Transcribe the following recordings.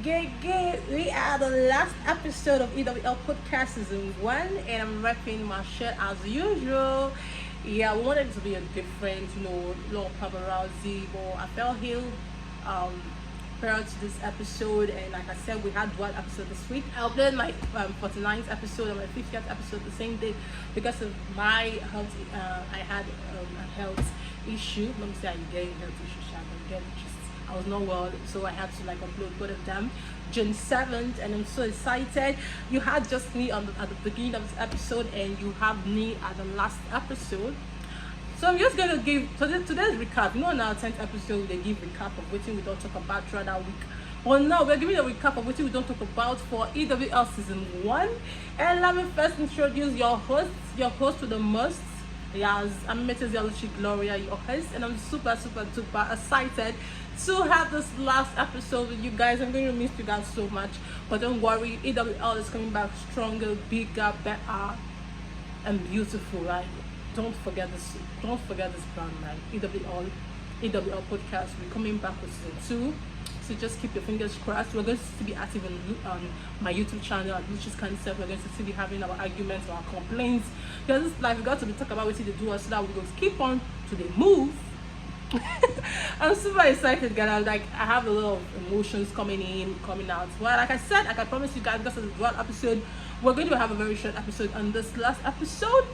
guys. We are the last episode of EWL Podcast Season 1, and I'm repping my shirt as usual. Yeah, I wanted it to be a different, little paparazzi, but I felt healed prior to this episode, and like I said, we had one episode this week. I uploaded my 49th episode and my 50th episode the same day because of my health. I had a health issue. Let me say I'm getting health issues. I was not well, so I had to upload both of them June 7th, and I'm so excited. You had just me at the beginning of this episode, and you have me at the last episode. So I'm just going to give today's recap. On our 10th episode, they give recap of what we don't talk about throughout that week. Well, now we're giving a recap of what we don't talk about for EWL Season 1. And let me first introduce your host with the most. Yes, I'm Mrs. Luchi Gloria, your host, and I'm super duper excited to have this last episode with you guys. I'm going to miss you guys so much, but don't worry, EWL is coming back stronger, bigger, better, and beautiful, right? Don't forget this brand, man. EWL Podcast. We're coming back with Season 2, so just keep your fingers crossed. We're going to be active on my YouTube channel at Luchi's Concept. We're going to still be having our arguments, our complaints, because it's we got to be talking about what they do, so that we go keep on to the move. I'm super excited, guys. I have a lot of emotions coming out. Well, like I said, I promise you guys, because of the one episode, we're going to have a very short episode on this last episode.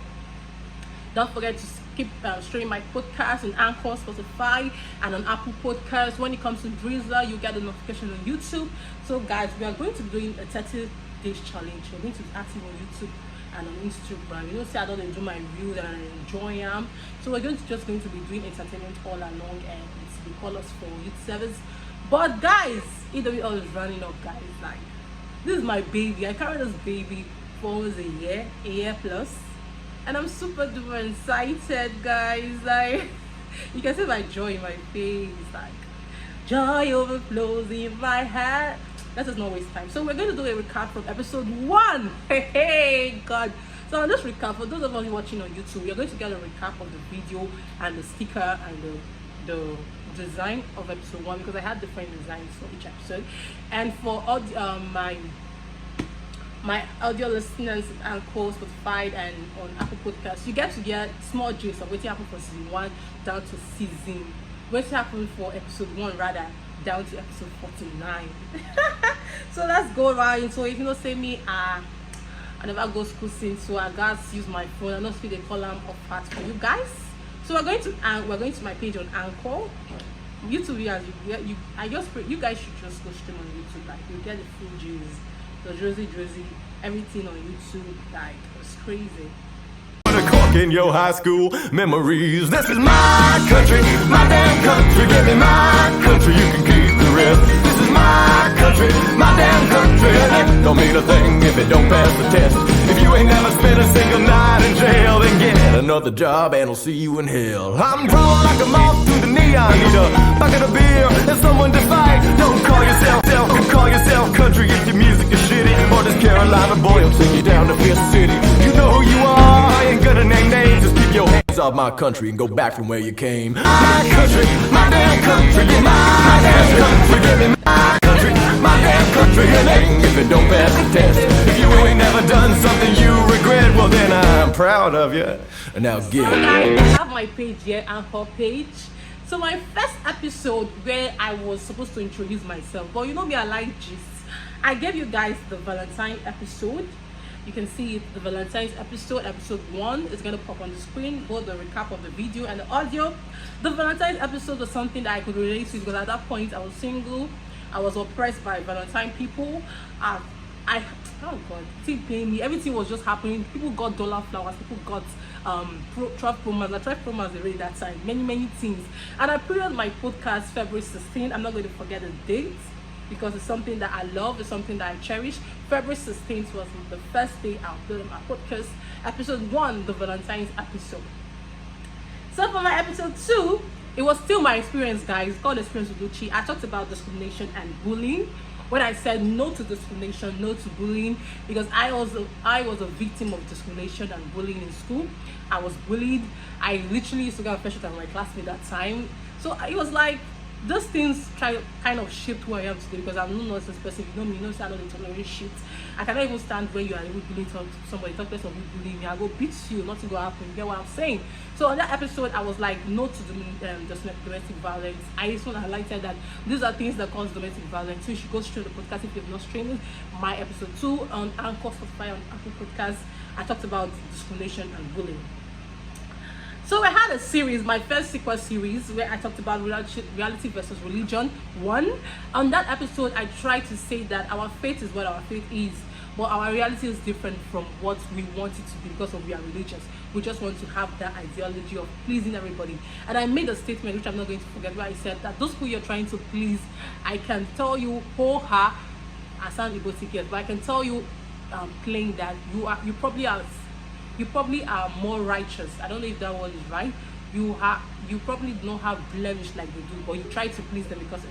Don't forget to keep streaming my podcast on Anchor, Spotify, and on Apple Podcasts. When it comes to Drizzler, you get a notification on YouTube. So guys, we are going to be doing a 30 days challenge. We're going to be active on YouTube and on Instagram. Say I don't do my reviews and I enjoy them. So we're just going to be doing entertainment all along, and it's the callers for youth service. But guys, EWL is running up, guys. This is my baby. I carry this baby for almost a year plus. And I'm super duper excited, guys. You can see my joy in my face. Joy overflows in my heart. Let us not waste time. So we're going to do a recap from episode 1. Hey, God. So on this recap, for those of us watching on YouTube, we're going to get a recap of the video and the sticker and the design of episode 1, because I had different designs for each episode. And for all my audio listeners and Spotify and on Apple Podcasts, you get small gist of what happened for season 1 down to what happened for episode 1 rather down to episode 49. So let's go right. So if you don't say me, I never go school since, so I got to use my phone. I know see the column of parts for you guys. So we're going to my page on Anchor. YouTube viewers, you guys should just go stream on YouTube. You get the full juice. The Jersey, everything on YouTube, it's crazy. In your high school memories, this is my country, my damn country. Give me my country, you can keep the rest. This is my country, my damn country. And it don't mean a thing if it don't pass the test. If you ain't never spent a single night in jail, then get another job and I'll see you in hell. I'm drawn like a moth through the neon. Need a bucket of beer and someone to fight. Don't call yourself country if your music is shitty. Or this Carolina boy will take you down to Fifth City. You know who you are, I ain't gonna name names. Just keep your hands off my country and go back from where you came. My country, my damn country. Give me my damn country. Give me my country, my damn country. And if it don't pass the test, if you ain't never done something you regret, well then I'm proud of you. And now get it. I have my page here, Anchor page. So my first episode where I was supposed to introduce myself, but me, I like gist. I gave you guys the Valentine episode. You can see the Valentine's episode 1 is going to pop on the screen, both the recap of the video and the audio. The Valentine's episode was something that I could relate to, because at that point I was single. I was oppressed by Valentine people. Oh God, paying me. Everything was just happening. People got dollar flowers. People got 12 promos. I tried promos already that time. Many things. And I put on my podcast February 16th. I'm not going to forget the date, because it's something that I love. It's something that I cherish. February 16th was the first day I uploaded my podcast. Episode 1, the Valentine's episode. So for my episode 2, it was still my experience, guys. It's called Experience with Luchi. I talked about discrimination and bullying. When I said no to discrimination, no to bullying, because I was a victim of discrimination and bullying in school. I was bullied. I literally used to get a pressure on my classmate that time. So it was those things kind of shaped who I am today, because I'm no nonsense person. You know me, you know, say I know the tolerate shit. I cannot even stand when you are even bullying somebody, talk less of you bullying me. I go beat you, nothing go happen. You get what I'm saying? So on that episode, I was like, no to domestic violence. I just want to highlight that these are things that cause domestic violence. So you should go straight to the podcast if you've not streamed my episode 2 on Anchor, Spotify, on Apple Podcasts. I talked about discrimination and bullying. So I had a series, my first sequel series, where I talked about reality versus religion 1. On that episode, I tried to say that our faith is what our faith is, but our reality is different from what we want it to be because we are religious. We just want to have that ideology of pleasing everybody. And I made a statement, which I'm not going to forget, where I said that those who you're trying to please, I can tell you, I sound egotic, but I can tell you plain that you probably are more righteous. I don't know if that word is right. You probably don't have blemish like they do, but you try to please them because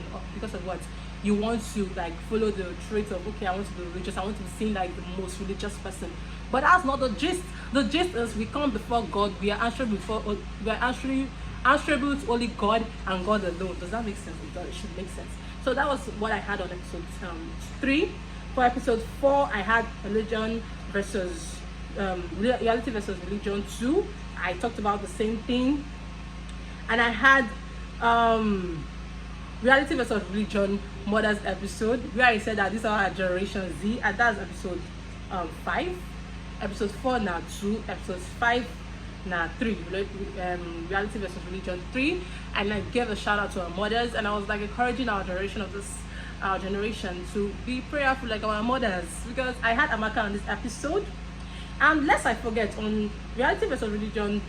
of what you want to, like, follow the trait of, okay, I want to be religious, I want to be seen like the most religious person. But that's not the gist. The gist is we come before God, we are answerable to only God and God alone. Does that make sense? It should make sense. So that was what I had on episode 3. For episode 4, I had reality versus religion 2. I talked about the same thing. And I had reality versus religion mothers episode, where I said that these are our generation Z, and that's episode 5. Episode 4 now 2, episode 5 now 3. Reality versus religion 3. And I gave a shout out to our mothers, and I was like encouraging our generation to be prayerful like our mothers, because I had Amaka on this episode. And lest I forget, on reality versus religion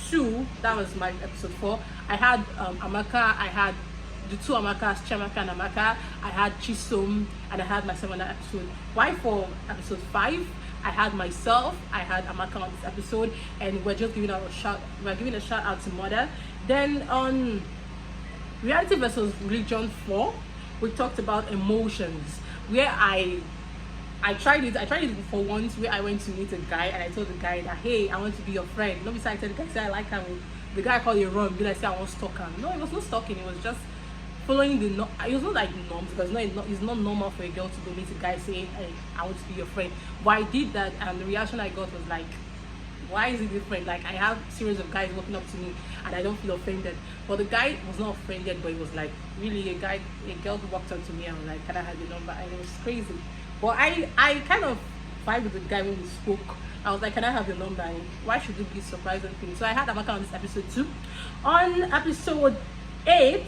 2, that was my episode 4, I had Amaka, I had the two Amakas, Chiamaka and Amaka, I had Chisom, and I had myself on that episode. Why for episode 5, I had myself, I had Amaka on this episode, and we're just giving a shout out to mother. Then on reality versus religion 4, we talked about emotions, where I tried it for once, where I went to meet a guy and I told the guy that, hey, I want to be your friend. No, besides, I told the guy, say I like him. The guy called you wrong, be like, say I want to stalk him. No, it was not stalking, it was just following the it was not like norms, because it's not normal for a girl to go meet a guy saying, hey, I want to be your friend. But I did that, and the reaction I got was like, why is it different? Like, I have a series of guys walking up to me and I don't feel offended, but the guy was not offended, but it was like, really, a girl who walked up to me and was like, can I have your number? And it was crazy. But I kind of vibed with the guy when we spoke. I was like, can I have your number? And why should it be surprising thing? So I had Amaka on this episode 2. On episode 8,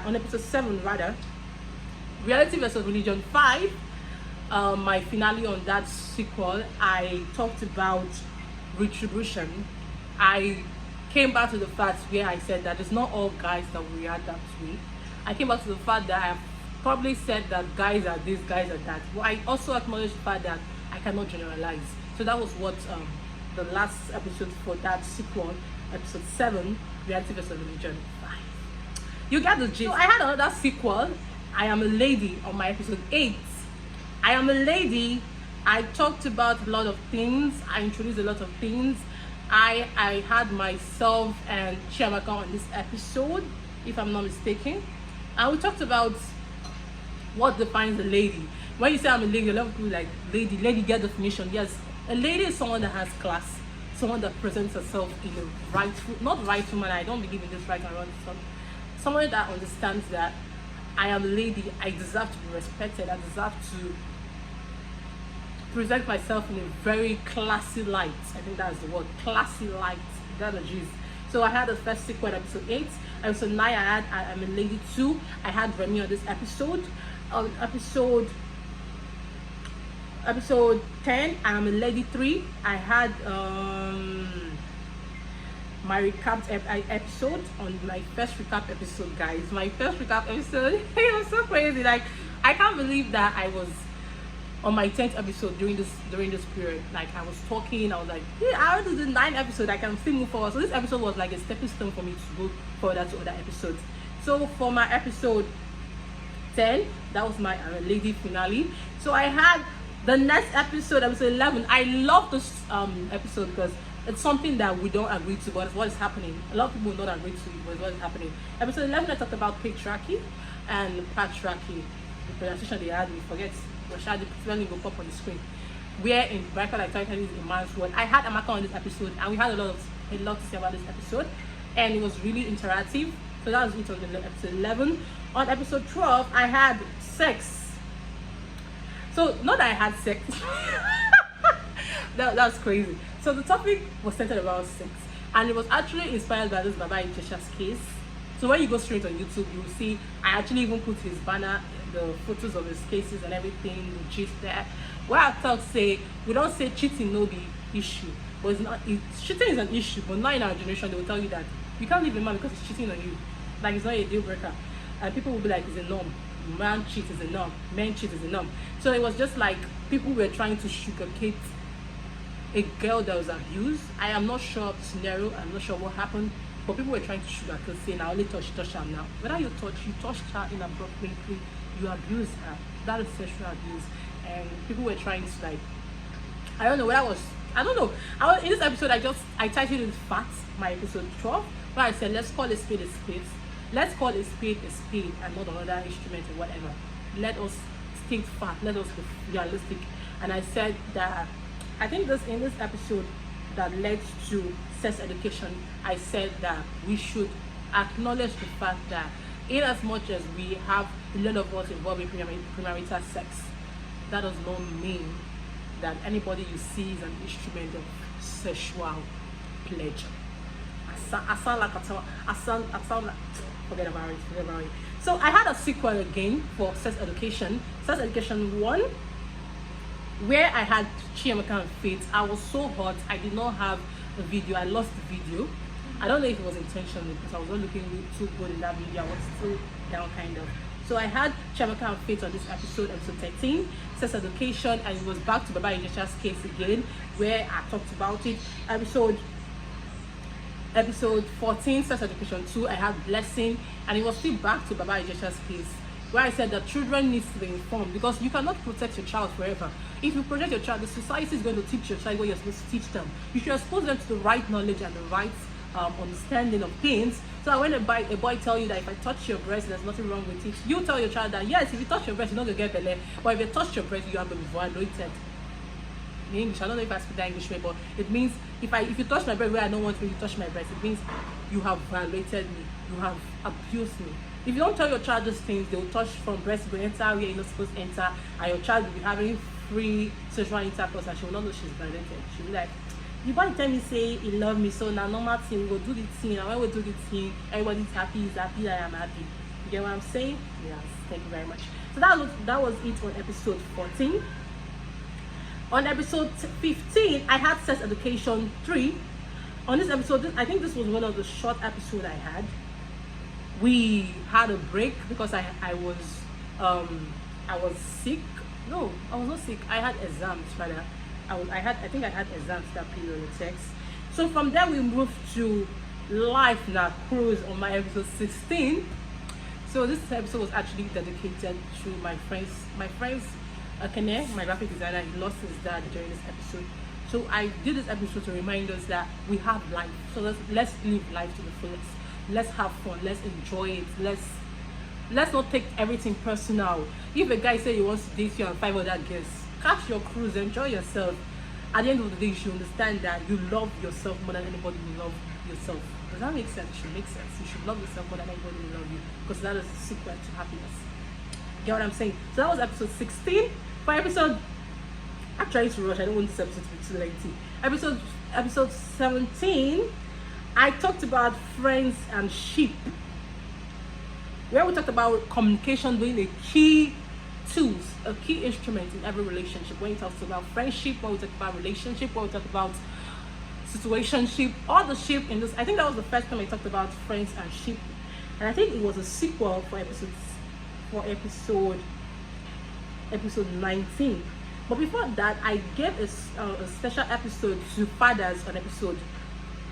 on episode 7 rather, reality versus religion 5, my finale on that sequel, I talked about retribution. I came back to the fact where I said that it's not all guys that react that way. I came back to the fact that I have probably said that guys are this, guys are that, but I also acknowledge the fact that I cannot generalize. So that was what the last episode for that sequel, episode 7, reality versus religion 5. You get the gist. So I had another sequel, I Am a Lady, on my episode 8. I Am a Lady, I talked about a lot of things, I introduced a lot of things. I had myself and Chiamaka on this episode, if I'm not mistaken, and we talked about what defines a lady. When you say I'm a lady, a lot of people like, lady get definition. Yes, a lady is someone that has class, someone that presents herself in a not rightful manner. I don't believe in this right and wrong stuff. Someone that understands that I am a lady, I deserve to be respected, I deserve to present myself in a very classy light. I think that's the word, classy light. That's the gist. So I had the first sequel, episode 8. Episode 9, I had I'm a Lady 2. I had Remy on this episode. On episode 10, I'm a Lady 3. I had my recap episode on my first recap episode, guys. My first recap episode, it was so crazy. Like, I can't believe that I was on my 10th episode during this period. Like, I was talking, I was like, yeah, I already did 9 episodes, I can still move forward. So this episode was like a stepping stone for me to go further to other episodes. So for my episode 10, that was my lady finale. So I had the next episode, episode 11. I love this episode because it's something that we don't agree to, but it's what is happening. A lot of people will not agree to it, but it's what is happening. Episode 11, I talked about patriarchy and patriarchy. The pronunciation they had, we forget. But when you go pop on the screen. Where in bracket I titled is a man's word. I had Amaka on this episode, and we had a lot to say about this episode, and it was really interactive. So that was it on episode 11. On episode 12, I had sex. So not that I had sex. That's crazy. So the topic was centered around sex, and it was actually inspired by this Baba Ijesha's case. So when you go straight on YouTube, you will see I actually even put his banner, the photos of his cases and everything, the gist there. Where I talk say we don't say cheating no be issue, but it's not. Cheating is an issue, but not in our generation. They will tell you that you can't leave a man because he's cheating on you. Like it's not a deal breaker, and people will be like it's a norm. Man cheat is a norm. Men cheat is a norm. So it was just like people were trying to sugarcoat a girl that was abused. I am not sure of the scenario. I'm not sure what happened, but people were trying to sugarcoat, saying I only touch her now. Whether you touched her inappropriately, you abused her. That is sexual abuse. And people were trying to like, I don't know in this episode I titled it Facts, my episode 12, where I said let's call a spade a spade, let's call a spade and not another instrument or whatever. Let us state fact, let us be realistic. And I said that I think in this episode that led to sex education, I said that we should acknowledge the fact that in as much as we have a lot of us involved in premarital sex, that does not mean that anybody you see is an instrument of sexual pleasure. I sound like forget about it. So I had a sequel again for sex education 1, where I had Chiamaka and Faith. I was so hot, I did not have a video. I lost the video. I don't know if it was intentional because I was not looking too good in that video. I was still down kind of. So I had Chiamaka and Faith on this episode 13, sex education, and it was back to Baba Ijesha's case again, where I talked about it. Episode 14, sex education 2, I had blessing, and it was still back to Baba Ijesha's case, where I said that children need to be informed, because you cannot protect your child forever. If you protect your child, the society is going to teach your child what you're supposed to teach them. You should expose them to the right knowledge and the right understanding of things, so that when a boy tell you that if I touch your breast there's nothing wrong with it, you tell your child that yes, if you touch your breast you're not going to get belly, but if you touch your breast you are going to be violated. In English, I don't know if I speak that English way, but it means if you touch my breast where I don't want you to touch my breast, it means you have violated me, you have abused me. If you don't tell your child these things, they will touch from breast to enter where you're not supposed to enter, and your child will be having free sexual intercourse, and she will not know she's violated. She'll be like, you boy tell me say he love me, so now normal thing, we go do the thing, and when we do the thing, everybody's happy, he's happy, I am happy. You get what I'm saying? Yes, thank you very much. So that was it on episode 14. On episode 15, I had sex education 3. On this episode, I think this was one of the short episodes I had. We had a break because I was sick. No, I was not sick. I had exams rather. I think I had exams that period of text. So from there we moved to life now cruise on my episode 16. So this episode was actually dedicated to my friends Akene, my graphic designer. He lost his dad during this episode. So I did this episode to remind us that we have life. So let's live life to the fullest. Let's have fun, let's enjoy it, let's not take everything personal. If a guy say he wants to date you and 5 other girls, catch your cruise, enjoy yourself. At the end of the day, you should understand that you love yourself more than anybody will love yourself. Does that make sense? It should make sense. You should love yourself more than anybody will love you, because that is the secret to happiness. Get what I'm saying? So that was episode 16. For episode, I'm trying to rush, I don't want this episode to be too lengthy. Episode 17, I talked about friends and sheep, where we talked about communication being a key tool, a key instrument in every relationship. When we talked about friendship, when we talked about relationship, when we talked about situationship, all the sheep in this. I think that was the first time I talked about friends and sheep, and I think it was a sequel for episode 19. But before that, I gave a special episode to fathers on episode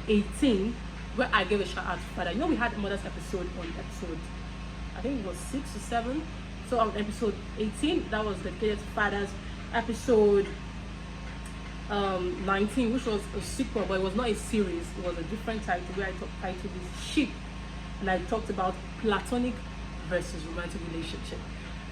18, where I gave a shout out to father. You know, we had a mother's episode on episode, I think it was 6 or 7. So on episode 18, that was dedicated to fathers. Episode 19, which was a sequel, but it was not a series. It was a different title where I titled this Ship, and I talked about platonic versus romantic relationship.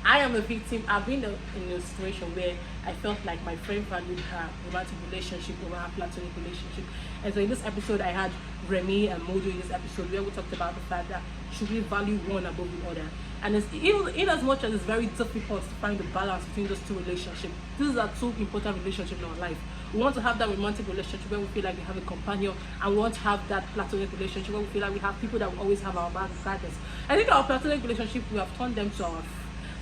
I am a victim. I've been in a situation where I felt like my friend valued her romantic relationship over her platonic relationship. And so in this episode, I had Remy and Mojo in this episode where we talked about the fact that should we value one above the other. And it's, in as much as it's very difficult to find the balance between those two relationships, these are two important relationships in our life. We want to have that romantic relationship where we feel like we have a companion, and we want to have that platonic relationship where we feel like we have people that will always have our back regardless. I think our platonic relationship, we have turned them to our,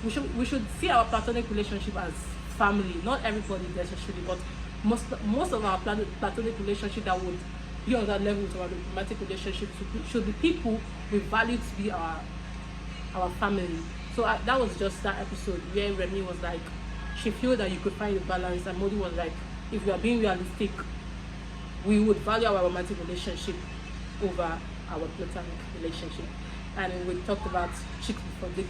we should see our platonic relationship as family. Not everybody necessarily, but most of our platonic relationship that would be on that level with our romantic relationship should be people we value to be our family. So that was just that episode where Remy was like, she felt that you could find a balance, and Modi was like, if we are being realistic, we would value our romantic relationship over our platonic relationship. And we talked about chicks before dicks.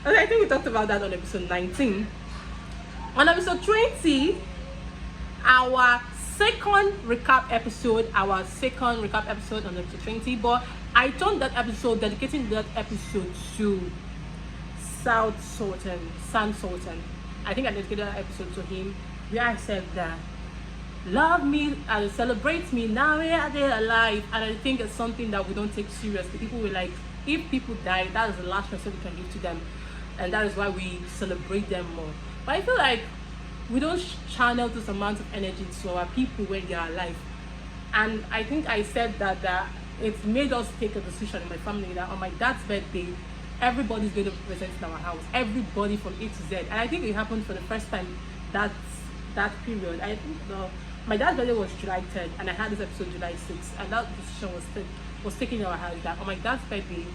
Okay, I think we talked about that on episode 19. On episode 20, our second recap episode on episode 20, but I turned that episode, dedicating that episode to Sand Sultan. I think I dedicated that episode to him, where I said that love me and celebrate me now they're alive. And I think it's something that we don't take seriously. People were like, if people die, that is the last message we can give to them, and that is why we celebrate them more. But I feel like we don't channel this amount of energy to our people when they are alive. And I think I said that it made us take a decision in my family that on my dad's birthday, everybody's going to be present in our house, everybody from A to Z. And I think it happened for the first time that period. I think my dad's birthday was July 3rd, and I had this episode July 6th, and that decision was taken in our house that on my dad's birthday,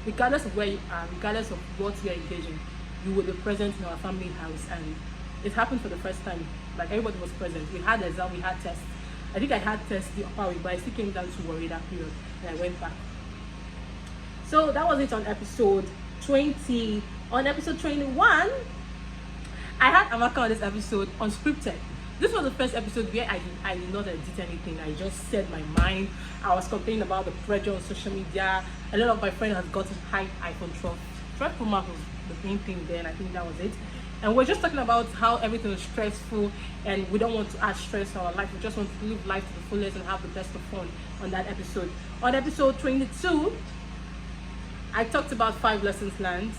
regardless of where you are, regardless of what you're engaging, you will be present in our family house. And it happened for the first time. Like, everybody was present. We had exam, we had tests. I think I had tests the upper week, but I still came down to worry that period, and I went back. So that was it on episode 20. On episode 21, I had Amaka on this episode, unscripted. This was the first episode where I did not edit anything. I just said my mind. I was complaining about the pressure on social media. A lot of my friends had gotten high iPhone 12 Pro Max was the main thing then. I think that was it. And we're just talking about how everything is stressful, and we don't want to add stress to our life. We just want to live life to the fullest and have the best of fun on that episode. On episode 22, I talked about 5 lessons learned,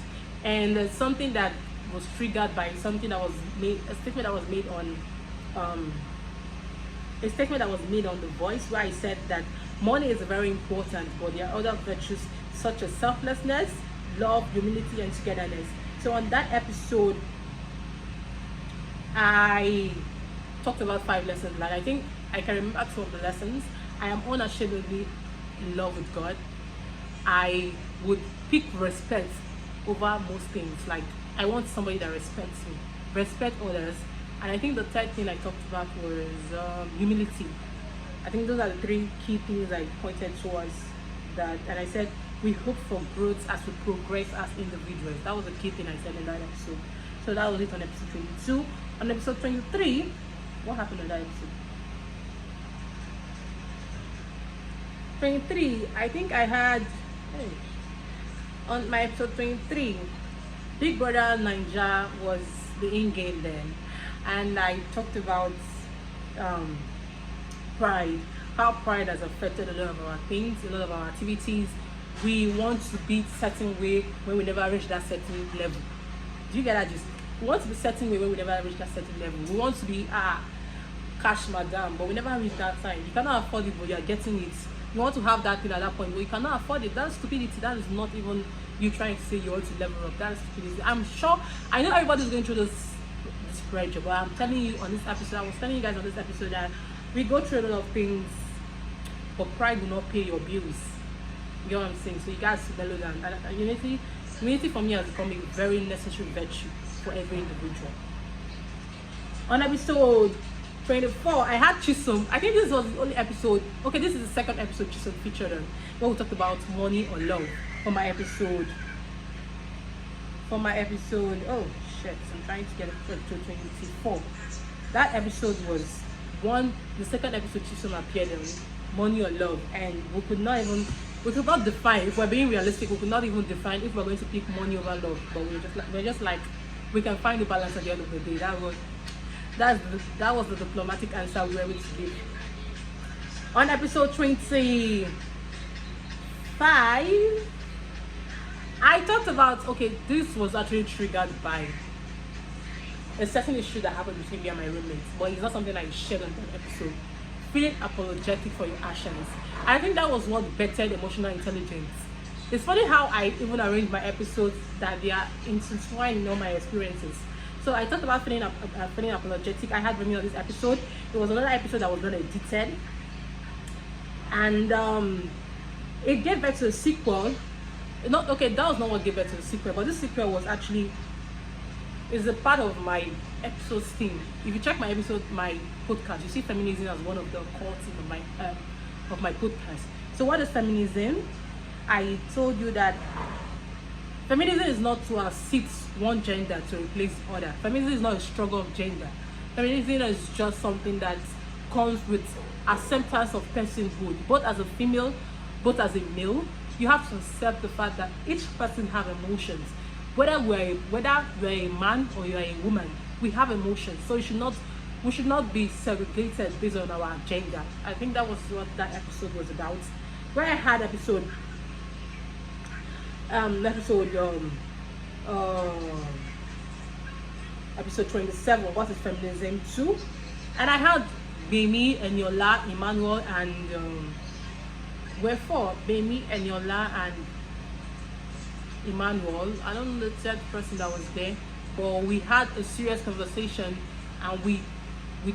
and something that was triggered by something that was made, a statement that was made on The Voice, where I said that money is very important, but there are other virtues such as selflessness, love, humility, and togetherness. So on that episode, I talked about 5 lessons learned. I think I can remember 2 of the lessons. I am unashamedly in love with God. I would pick respect over most things. Like, I want somebody that respects me, respect others. And I think the third thing I talked about was humility. I think those are the 3 key things I pointed towards that. And I said we hope for growth as we progress as individuals. That was the key thing I said in that episode. So that was it on episode 22. On episode 23, what happened on that episode? 23, I think I had, on my episode 23, Big Brother Ninja was the in-game then. And I talked about pride, how pride has affected a lot of our things, a lot of our activities. We want to be certain way when we never reach that certain level. Do you get that? Just we want to be certain way when we never reach that certain level. We want to be cash madam, but we never reach that time. You cannot afford it, but you are getting it. You want to have that thing at that point, but you cannot afford it. That's stupidity. That is not even you trying to say you want to level up. That is stupidity. I'm sure, I know everybody's going through this pressure, but I'm telling you on this episode, I was telling you guys on this episode that we go through a lot of things, but pride will not pay your bills. You know what I'm saying? So you guys to mellow down. And unity for me has become a very necessary virtue for every individual. On episode 24, I had Chisom. I think this was the only episode. Okay, this is the second episode Chisom featured on, where we talked about money or love. For my episode, oh shit, I'm trying to get it to 24. That episode was the second episode Chisom appeared on, Money or Love, and we could not define, if we're being realistic, we could not even define if we're going to pick money over love, but we're just like we can find the balance at the end of the day. That was the diplomatic answer we were able to give. On episode 25, I talked about, okay, this was actually triggered by a certain issue that happened between me and my roommates, but it's not something I shared on that episode. Feeling apologetic for your actions. I think that was what bettered emotional intelligence. It's funny how I even arrange my episodes that they are intertwined in all my experiences. So I talked about feeling apologetic. I had with me on this episode. It was another episode that was not edited, and it gave birth to a sequel. That was not what gave birth to the sequel, but this sequel was actually is a part of my episode theme. If you check my podcast, you see feminism as one of the core themes of my podcast. So what is feminism? I told you that feminism is not to assist one gender to replace the other. Feminism is not a struggle of gender. Feminism is just something that comes with acceptance of personhood, both as a female, both as a male. You have to accept the fact that each person have emotions. Whether you're a man or you're a woman, we have emotions. So we should not be segregated based on our gender. I think that was what that episode was about. Where I had episode 27, what is feminism 2, and I had Bemi, Eniola, Emmanuel, and wherefore Bemi, Eniola, and Emmanuel. I don't know the third person that was there, but we had a serious conversation, and we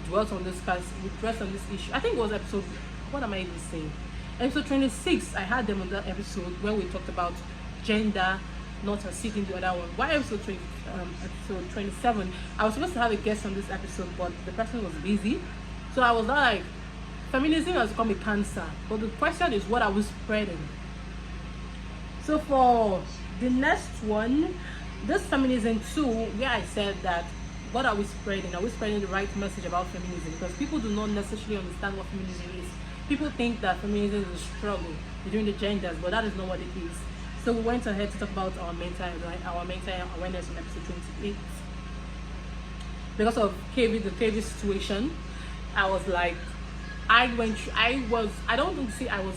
dwelt on this issue. I think it was episode, what am I even saying? Episode 26, I had them on that episode where we talked about gender not exceeding the other one. Why episode 27, I was supposed to have a guest on this episode, but the person was busy. So I was not like, feminism has become a cancer. But the question is, what are we spreading? So for the next one, this feminism 2, where I said that, what are we spreading? Are we spreading the right message about feminism? Because people do not necessarily understand what feminism is. People think that feminism is a struggle between the genders, but that is not what it is. So we went ahead to talk about our mental awareness in episode 28. Because of the KV situation, I was like, I don't think I was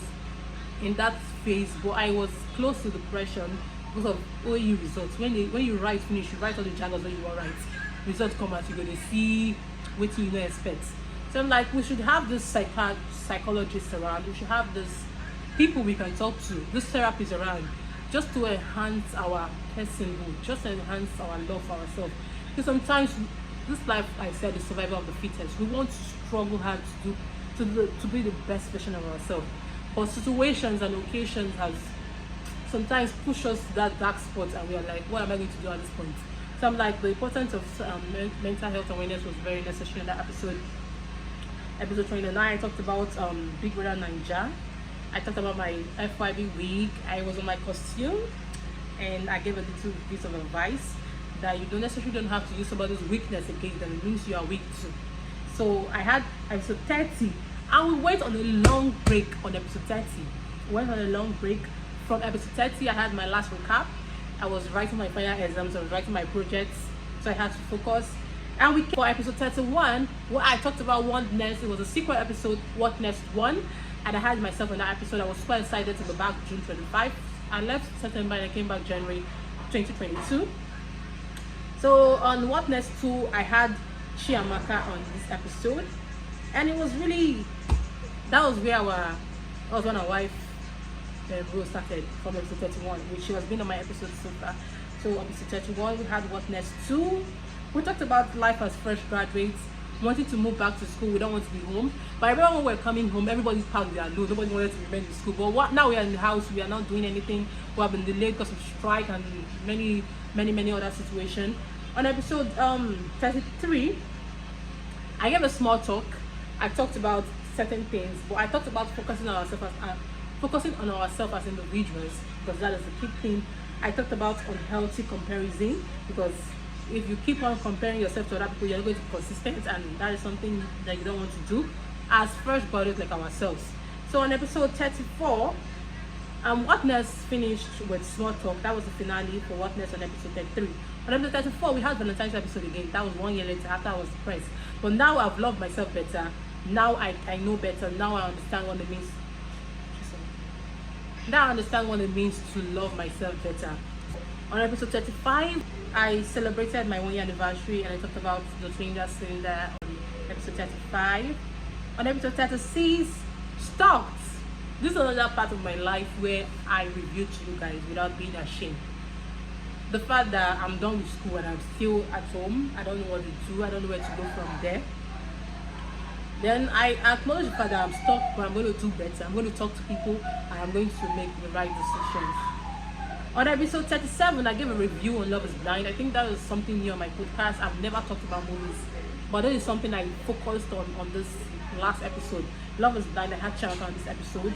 in that phase, but I was close to depression because of OU results. When you write finish, you write all the jargons when you will write. Results come out, you're going to see what you don't expect. So I'm like, we should have this psychologists around. We should have this people we can talk to, this therapists around, just to enhance our personhood, just to enhance our love for ourselves. Because sometimes this life, I said, is survival of the fittest. We want to struggle hard to be the best version of ourselves. But situations and occasions have sometimes pushed us to that dark spot, and we are like, what am I going to do at this point? So I'm like, the importance of mental health awareness was very necessary in that episode. Episode 29, I talked about Big Brother Ninja. I talked about my FYB week. I was on my costume, and I gave a little piece of advice that you don't have to use somebody's weakness against them. It means you are weak too. So I had episode 30, and we went on a long break on episode 30. We went on a long break. From episode 30, I had my last recap. I was writing my final exams, I was writing my projects, so I had to focus. And we came for episode 31, where I talked about What Next. It was a sequel episode, What Next 1. And I had myself in that episode. I was super excited to go back June 25. I left September and I came back January 2022. So on What Next 2, I had Chiamaka on this episode. And it was really, that was where our husband and wife role started, from episode 31, which has been on my episode so far. So episode 31, we had What Next 2. We talked about life as fresh graduates, wanting to move back to school. We don't want to be home. But everyone, when we're coming home, everybody packed their load. Nobody wanted to remain in school. But now we are in the house, we are not doing anything. We have been delayed because of strike and many other situations. On episode 33, I gave a small talk. I talked about certain things, but I talked about focusing on ourselves as individuals, because that is the key thing. I talked about unhealthy comparison, because if you keep on comparing yourself to other people, you're not going to be consistent, and that is something that you don't want to do as fresh bodies like ourselves. So on episode 34, Whatness finished with small talk. That was the finale for Whatness on episode 33. On episode 34, we had Valentine's episode again. That was 1 year later after I was depressed. But now I've loved myself better. Now I know better. Now I understand what it means. Now I understand what it means to love myself better. On episode 35, I celebrated my 1 year anniversary, and I talked about the stranger cylinder on episode 35. On episode 36, stocks. This is another part of my life where I review to you guys without being ashamed. The fact that I'm done with school and I'm still at home, I don't know what to do, I don't know where to go from there. Then I acknowledge the fact that I'm stuck, but I'm going to do better. I'm going to talk to people, and I'm going to make the right decisions. On episode 37, I gave a review on Love is Blind. I think that was something new on my podcast. I've never talked about movies, but that is something I focused on this last episode. Love is Blind, I had Chiamaka on this episode.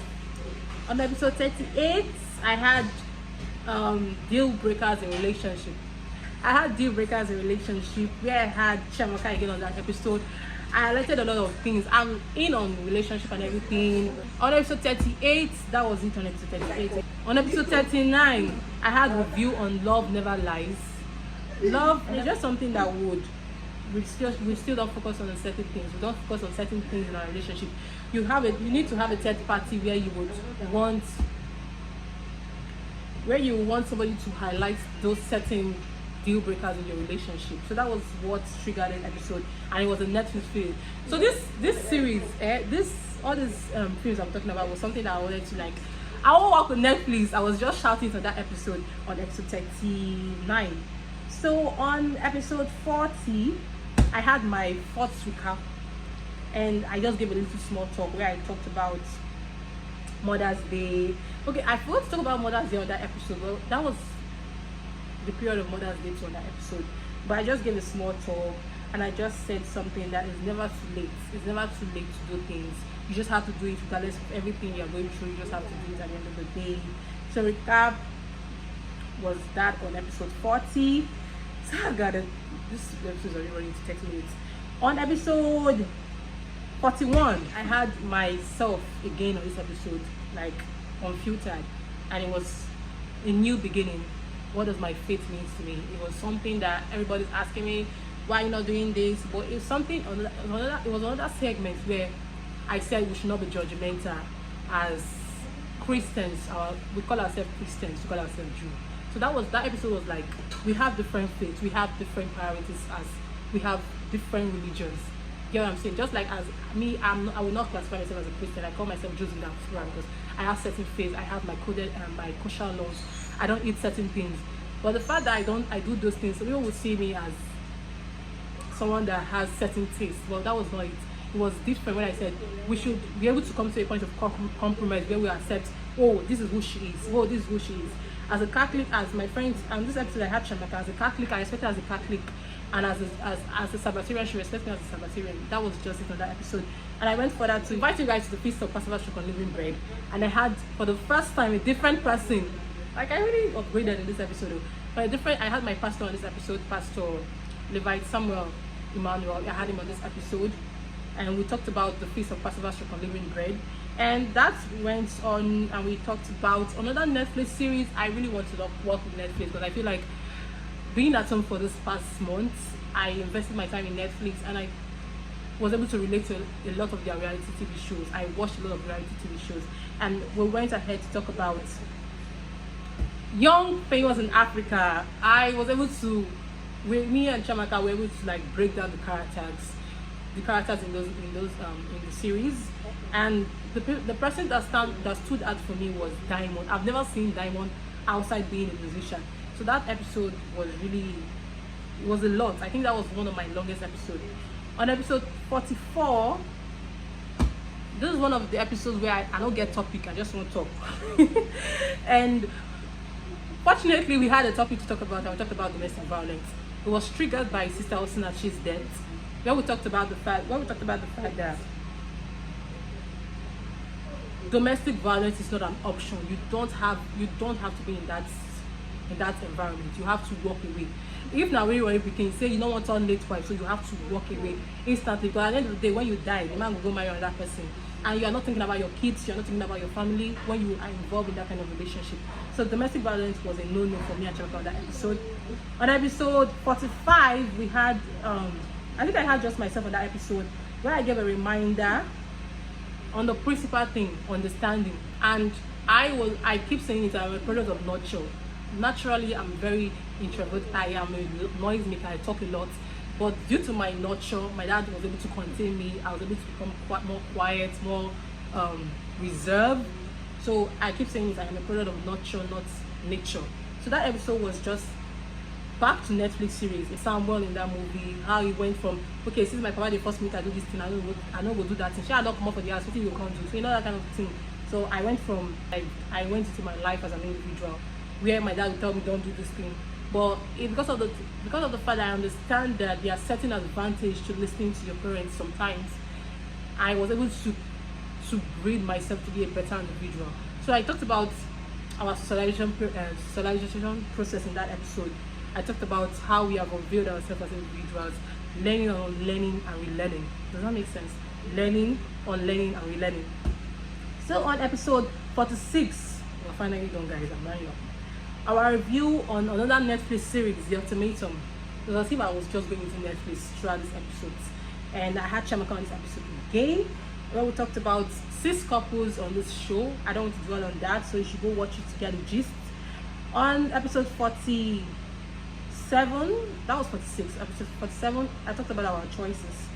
On episode 38, I had deal breakers in relationship. I had deal breakers in relationship where I had Chiamaka again on that episode. I highlighted a lot of things. I'm in on relationship and everything. On episode 38, that was it on episode 38. On episode 39, I had a review on Love Never Lies. Love is just something that we still don't focus on certain things. We don't focus on certain things in our relationship. You need to have a third party where you want somebody to highlight those certain deal breakers in your relationship. So that was what triggered the episode, and it was a Netflix film. So this series, all these films I'm talking about was something that I wanted to like. I won't work with Netflix. I was just shouting for that episode on episode 39. So on episode 40, I had my fourth recap, and I just gave a little small talk where I talked about Mother's Day. Okay, I forgot to talk about Mother's Day on that episode. Well, that was the period of Mother's Day on that episode. But I just gave a small talk, and I just said something that is never too late. It's never too late to do things. You just have to do it regardless of everything you're going through. You just have to do it at the end of the day. So recap was that on episode 40. So I got it. This episode is already running to 30 minutes. On episode 41, I had myself again on this episode, like unfiltered, and it was a new beginning. What does my faith mean to me? It was something that everybody's asking me, why are you not doing this? But it's something it was another segment where I said we should not be judgmental as Christians. We call ourselves Christians, we call ourselves Jews. So that episode was like, we have different faiths, we have different priorities, as we have different religions. You know what I'm saying? Just like as me, I will not classify myself as a Christian. I call myself Jews in that program because I have certain faiths. I have my coded my kosher laws. I don't eat certain things. But the fact that I do those things, so people will see me as someone that has certain tastes. Well, that was not it. It was different when I said we should be able to come to a point of compromise where we accept, oh, this is who she is. Oh, this is who she is. As a Catholic, as my friends, and this episode I had Chiamaka, as a Catholic, I respect her as a Catholic, and as a Sabbatarian, she respects me as a Sabbatarian. That was just it on that episode. And I went further to invite you guys to the Feast of Passover Shock on Living Bread, and I had for the first time a different person. Like I really upgraded in this episode. But I had my pastor on this episode, Pastor Levite Samuel Emmanuel. I had him on this episode, and we talked about the Feast of Passover Shock on Living Bread. And that went on, and we talked about another Netflix series. I really want to work with Netflix because I feel like being at home for this past month, I invested my time in Netflix, and I was able to relate to a lot of their reality TV shows. I watched a lot of reality TV shows, and we went ahead to talk about young famous in Africa. I was able to, with me and Chiamaka, were able to like break down the characters in the series, and the person that stood out for me was Diamond. I've never seen Diamond outside being a musician, so that episode was a lot. I think that was one of my longest episodes. On episode 44, this is one of the episodes where I don't get topic, I just want to talk. And fortunately, we had a topic to talk about, and we talked about domestic violence. It was triggered by Sister Osinachi's death, where we talked about the fact that domestic violence is not an option. You don't have to be in in that environment. You have to walk away. If now when you are picking, say you don't want to late wife, so you have to walk away instantly. Because at the end of the day, when you die, the man will go marry another person, and you are not thinking about your kids, you are not thinking about your family when you are involved in that kind of relationship. So domestic violence was a no-no for me and Chaka on that episode. On episode 45, we had I think I had just myself on that episode where I gave a reminder on the principal thing, understanding. And I keep saying it, I'm a product of nurture. Naturally, I'm very introvert. I am a noisemaker. I talk a lot. But due to my nurture, my dad was able to contain me. I was able to become more quiet, more reserved. So I keep saying it, I am a product of nurture, not nature. So that episode was just back to Netflix series. Samuel in that movie, how he went from, okay, since my papa the first meet, I do this thing, I don't go do that thing. She had not come up for the house, what you can't do. So you know that kind of thing. So I went from, I went into my life as an individual, where my dad would tell me don't do this thing. But because of the fact that I understand that there are certain advantage to listening to your parents sometimes, I was able to breed myself to be a better individual. So I talked about our socialization process in that episode. I talked about how we have unveiled ourselves as individuals, learning, unlearning, and relearning. Does that make sense? Learning, unlearning, and relearning. So on episode 46, we're finally done, guys. I'm running up. Our review on another Netflix series, The Ultimatum. It was as if I was just going into Netflix throughout this episode. And I had Chamaka on this episode again, where we talked about 6 couples on this show. I don't want to dwell on that, so you should go watch it to get the gist. On episode 47, that was 46, episode 47, I talked about our choices.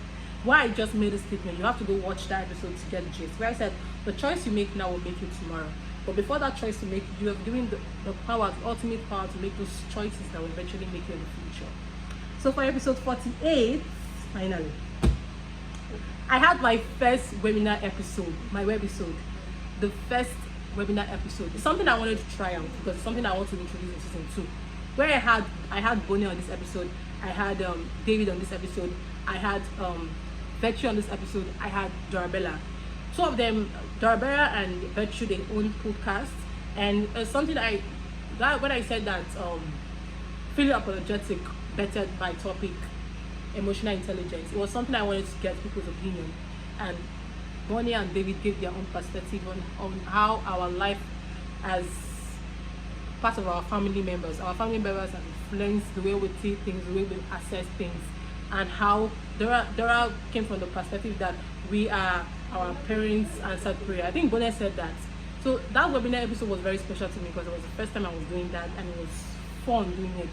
Why I just made a statement, you have to go watch that episode to get the gist. Where I said, the choice you make now will make you tomorrow. But before that choice you make, you have given the power, the ultimate power to make those choices that will eventually make you in the future. So for episode 48, finally, I had my first webinar episode, the first webinar episode. It's something I wanted to try out because it's something I want to introduce in season 2. Where I had Bonnie on this episode, I had David on this episode, I had Virtue on this episode, I had Dorabella. 2 of them, Dorabella and Virtue, they own podcasts, and something when I said that feeling apologetic bettered my topic, emotional intelligence, it was something I wanted to get people's opinion, and Bonnie and David gave their own perspective on how our life as part of our family members have influenced the way we see things, the way we assess things, and how Dora came from the perspective that we are our parents' answered prayer. I think Bonnie said that. So that webinar episode was very special to me because it was the first time I was doing that, and it was fun doing it.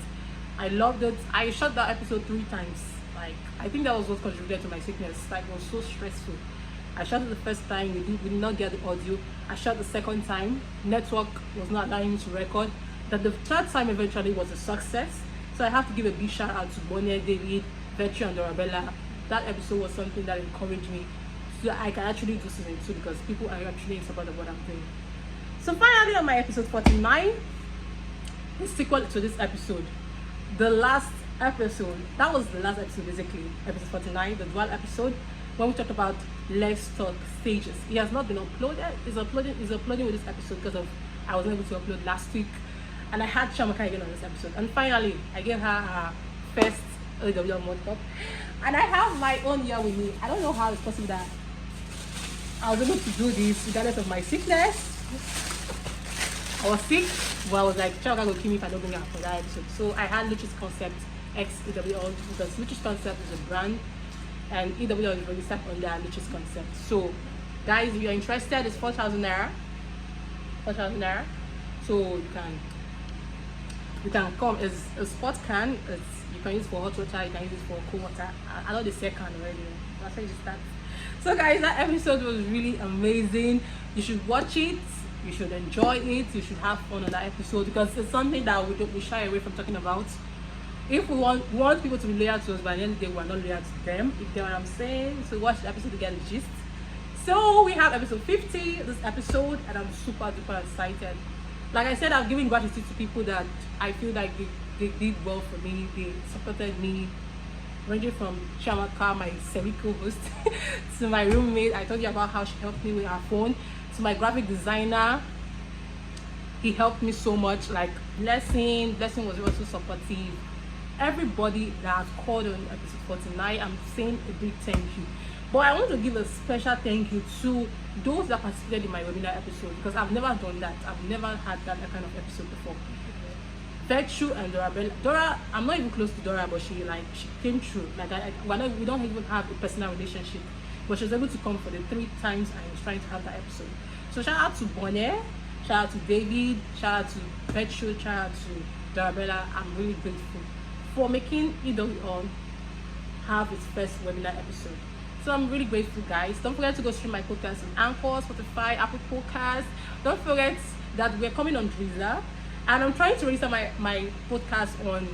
I loved it. I shot that episode 3 times. Like, I think that was what contributed to my sickness. Like, it was so stressful. I shot it the first time, we did not get the audio. I shot the second time, network was not allowing me to record. That the third time eventually was a success. So I have to give a big shout out to Bonnie, David, Virtue, and Dorabella. That episode was something that encouraged me so that I can actually do season 2 because people are actually in support of what I'm doing. So finally, on my episode 49, the sequel to this episode, the last episode, that was the last episode basically, episode 49, the dual episode, when we talked about Let's Talk stages. It has not been uploaded. It's uploading with this episode because of I wasn't able to upload last week, and I had Chamaka again on this episode. And finally, I gave her her first AWL Mod Cup, and I have my own year with me. I don't know how it's possible that I was able to do this regardless of my sickness. I was sick, but I was like, Chamaka will kill me if I don't bring her for that episode. So I had Luchi's Concept X EWL because Luchi's Concept is a brand, and EWL is registered under Luchi's Concept. So guys, if you're interested, it's 4,000 naira. 4,000 naira. So you can come. It's a sport can. You can use it for hot water, you can use it for cold water. I know the second already. That's how you start. So guys, that episode was really amazing. You should watch it, you should enjoy it, you should have fun on that episode because it's something that we shy away from talking about. If we want people to be loyal to us, by the end of the day, we're not loyal to them, if you know what I'm saying. So watch the episode to get the gist. So we have episode 50, this episode, and I'm super duper excited. Like I said, I'm giving gratitude to people that I feel like they did well for me, they supported me, ranging from Chamaka, my semi-co-host, to my roommate. I told you about how she helped me with her phone, to my graphic designer. He helped me so much. Like, Blessing was also supportive. Everybody that has called on episode 49, I'm saying a big thank you. But I want to give a special thank you to those that participated in my webinar episode, because I've never done that. I've never had that kind of episode before. Virtue and Dora, I'm not even close to Dora, but she came through. We don't even have a personal relationship, but she was able to come for the 3 times I was trying to have that episode. So shout out to Bonnet, shout out to David, shout out to Virtue, shout out to Dorabella. I'm really grateful for making EWL have its first webinar episode. So I'm really grateful, guys. Don't forget to go stream my podcast on Anchor, Spotify, Apple Podcasts. Don't forget that we're coming on Drizzler, and I'm trying to register my podcast on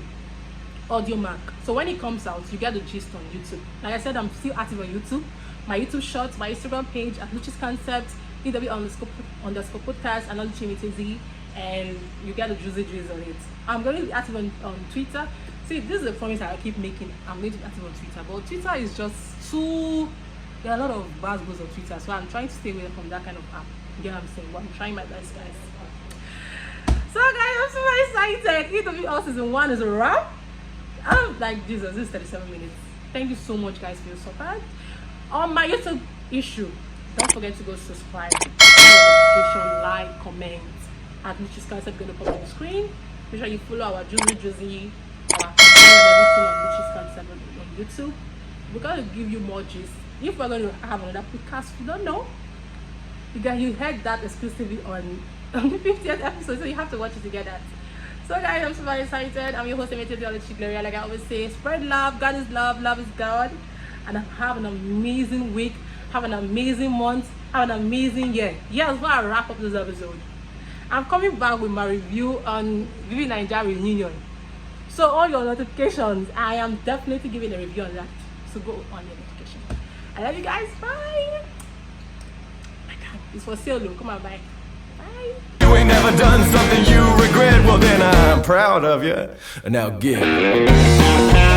Audio Mac. So when it comes out, you get the gist on YouTube. Like I said, I'm still active on YouTube. My YouTube shorts, my Instagram page at Luchi's Concept, EW_podcast, and Luchi, and you get the juicy on it. I'm going to be active on Twitter. See, this is a promise I keep making. I'm going to be active on Twitter, but Twitter is just too. There are a lot of bad words on Twitter, so I'm trying to stay away from that kind of app. You get what I'm saying? But I'm trying my best, guys. So, guys, I'm super excited. EWL season 1 is a wrap. I'm like, Jesus, this is 37 minutes. Thank you so much, guys, for your support. On my YouTube issue, don't forget to go subscribe, notification, like, comment. At Luchi's Concept going to pop on the screen. Make sure you follow our Juicy, our and everything on Luchi's Concept on YouTube. We're going to give you more gist. If we're going to have another podcast, you don't know. You heard that exclusively on the 50th episode, so you have to watch it to get that. So guys, I'm super excited. I'm your host, Luchi Gloria. Like I always say, spread love. God is love. Love is God. And have an amazing week. Have an amazing month. Have an amazing year. Yes, before I wrap up this episode, I'm coming back with my review on Vivi Nigeria Reunion. So all your notifications, I am definitely giving a review on that. So go on your notification. I love you guys. Bye. It's for sale. Come on, bye. Bye. You ain't never done something you regret. Well, then I'm proud of you. Now get it.